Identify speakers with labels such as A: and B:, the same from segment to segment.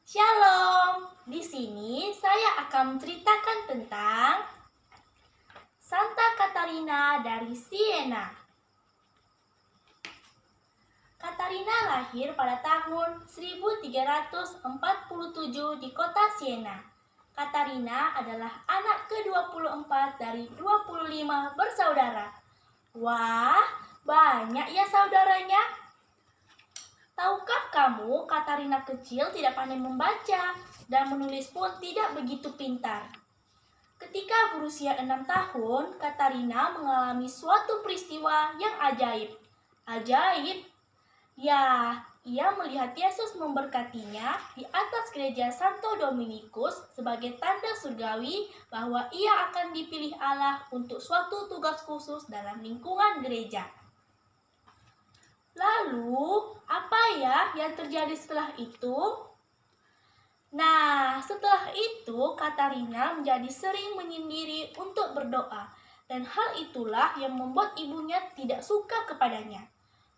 A: Shalom, di sini saya akan menceritakan tentang Santa Catarina dari Siena. Catarina lahir pada tahun 1347 di kota Siena. Catarina adalah anak ke-24 dari 25 bersaudara. Wah, banyak ya saudaranya. Tahukah kamu, Catarina kecil tidak pandai membaca dan menulis pun tidak begitu pintar. Ketika berusia 6 tahun, Catarina mengalami suatu peristiwa yang ajaib. Ajaib? Ya, ia melihat Yesus memberkatinya di atas gereja Santo Dominikus sebagai tanda surgawi bahwa ia akan dipilih Allah untuk suatu tugas khusus dalam lingkungan gereja. Lalu, apa ya yang terjadi setelah itu? Nah, setelah itu Catarina menjadi sering menyendiri untuk berdoa, dan hal itulah yang membuat ibunya tidak suka kepadanya.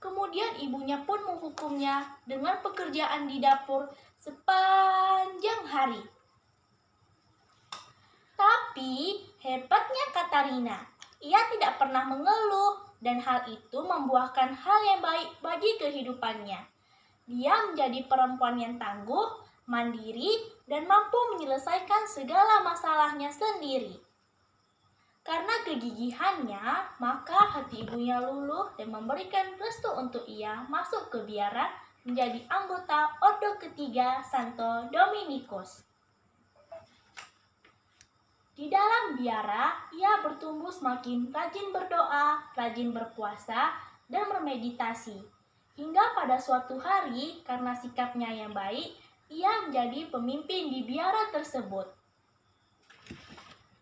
A: Kemudian ibunya pun menghukumnya dengan pekerjaan di dapur sepanjang hari. Tapi hebatnya Catarina, ia tidak pernah mengeluh dan hal itu membuahkan hal yang baik bagi kehidupannya. Dia menjadi perempuan yang tangguh, mandiri, dan mampu menyelesaikan segala masalahnya sendiri. Karena kegigihannya, maka hati ibunya luluh dan memberikan restu untuk ia masuk ke biara menjadi anggota Ordo ketiga Santo Dominikus. Di dalam biara, ia bertumbuh semakin rajin berdoa, rajin berpuasa, dan bermeditasi. Hingga pada suatu hari, karena sikapnya yang baik, ia menjadi pemimpin di biara tersebut.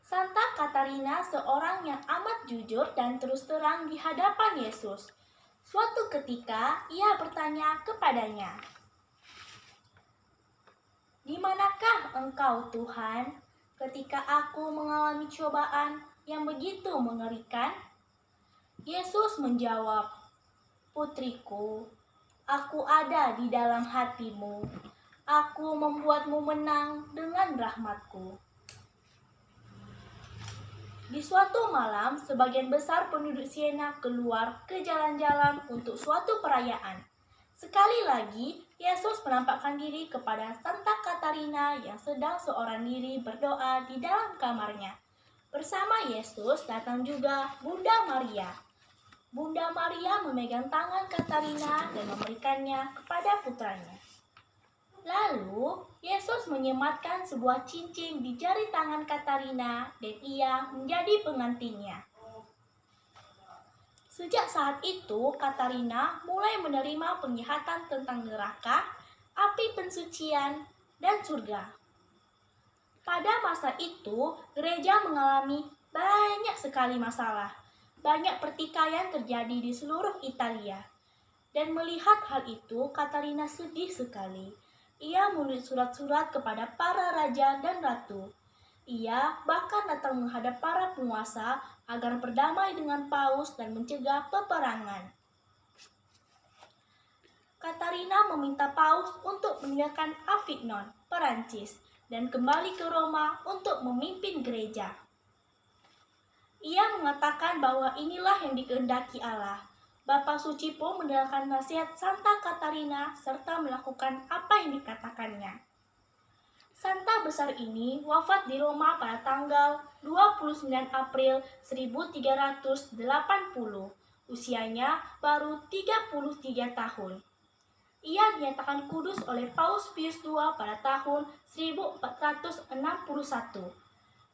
A: Santa Catarina seorang yang amat jujur dan terus terang di hadapan Yesus. Suatu ketika, ia bertanya kepadanya, "Di manakah engkau, Tuhan, ketika aku mengalami cobaan yang begitu mengerikan?" Yesus menjawab, "Putriku, aku ada di dalam hatimu. Aku membuatmu menang dengan rahmatku." Di suatu malam, sebagian besar penduduk Siena keluar ke jalan-jalan untuk suatu perayaan. Sekali lagi, Yesus menampakkan diri kepada Santa Catarina yang sedang seorang diri berdoa di dalam kamarnya. Bersama Yesus datang juga Bunda Maria. Bunda Maria memegang tangan Catarina dan memberikannya kepada putranya. Lalu, Yesus menyematkan sebuah cincin di jari tangan Catarina dan ia menjadi pengantinnya. Sejak saat itu, Catarina mulai menerima penglihatan tentang neraka, api pensucian, dan surga. Pada masa itu, gereja mengalami banyak sekali masalah. Banyak pertikaian terjadi di seluruh Italia. Dan melihat hal itu, Catarina sedih sekali. Ia menulis surat-surat kepada para raja dan ratu. Ia bahkan datang menghadap para penguasa agar berdamai dengan Paus dan mencegah peperangan. Catarina meminta Paus untuk meninggalkan Avignon, Perancis, dan kembali ke Roma untuk memimpin gereja. Ia mengatakan bahwa inilah yang dikehendaki Allah. Bapa Suci pun mendengarkan nasihat Santa Catarina serta melakukan apa yang dikatakannya. Santa besar ini wafat di Roma pada tanggal 29 April 1380. Usianya baru 33 tahun. Ia dinyatakan kudus oleh Paus Pius II pada tahun 1461.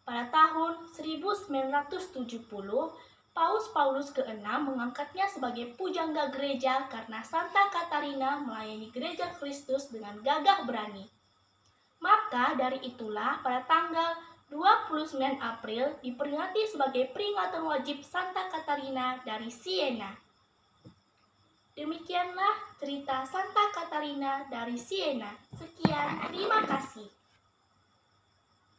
A: Pada tahun 1970, Paus Paulus ke-6 mengangkatnya sebagai pujangga gereja karena Santa Catarina melayani gereja Kristus dengan gagah berani. Maka dari itulah pada tanggal 29 April diperingati sebagai peringatan wajib Santa Catarina dari Siena. Demikianlah cerita Santa Catarina dari Siena. Sekian, terima kasih.